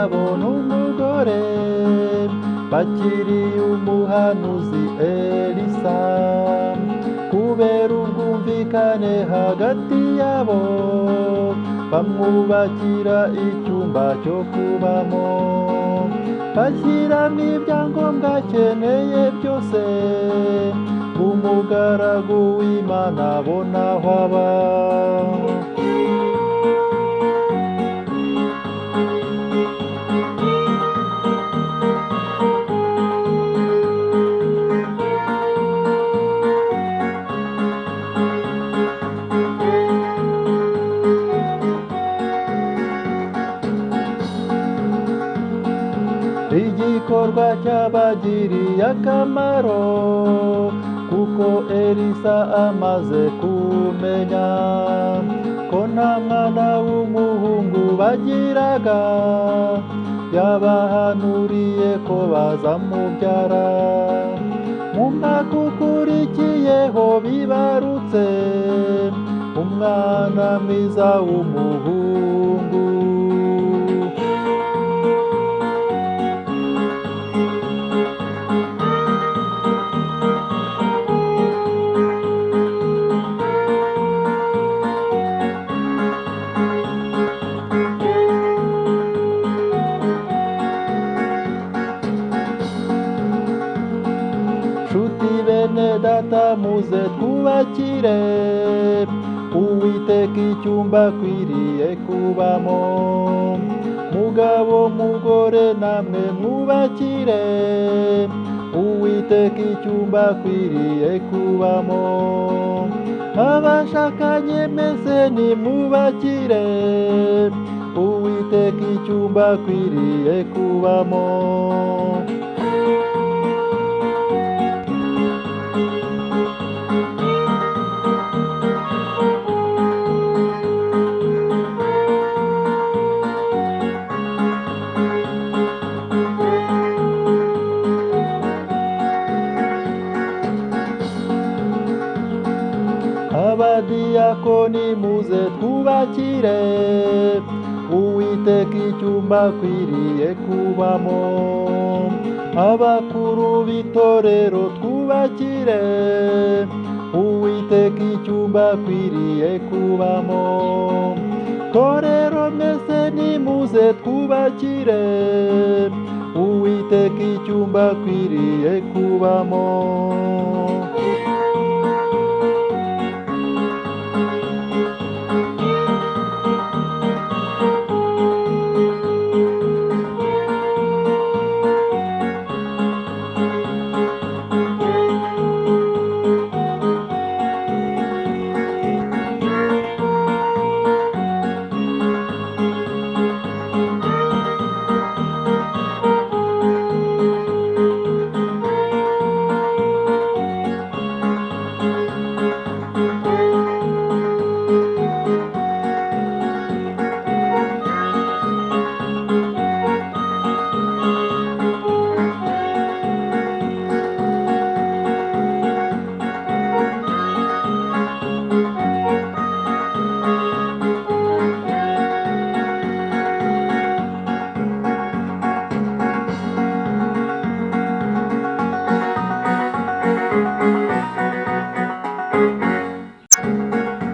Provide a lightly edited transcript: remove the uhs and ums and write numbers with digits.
umugabo n'umugore bakiriye umuhanuzi Elisa, kubera ubwumvikane hagati yabo bamwubakira icyumba cyo kubamo, bashyiramo ibyangombwa akeneye byose, umugaragu w'Imana abona aho aba. Igikorwa cyabagiriye akamaro, kuko Elisa amaze kumenya ko nta mwana w'umuhungu bagiraga, yabahanuriye ko bazamubyara. Mu mwaka ukurikiyeho bibarutse umwana mwiza w'umuhungu. Nshuti bene data muze twubakire Uwiteka icyumba akwiriye kubamo, mugabo mugore namwe mwubakire Uwiteka icyumba akwiriye kubamo, abashakanye mwese nimwubakire Uwiteka icyumba akwiriye kubamo. Abadiyakoni muze twubakire Uwiteka icyumba akwiriye kubamo, abakuru b'itorero twubakire Uwiteka icyumba akwiriye kubamo, torero mwese nimuze twubakire Uwiteka icyumba akwiriye kubamo.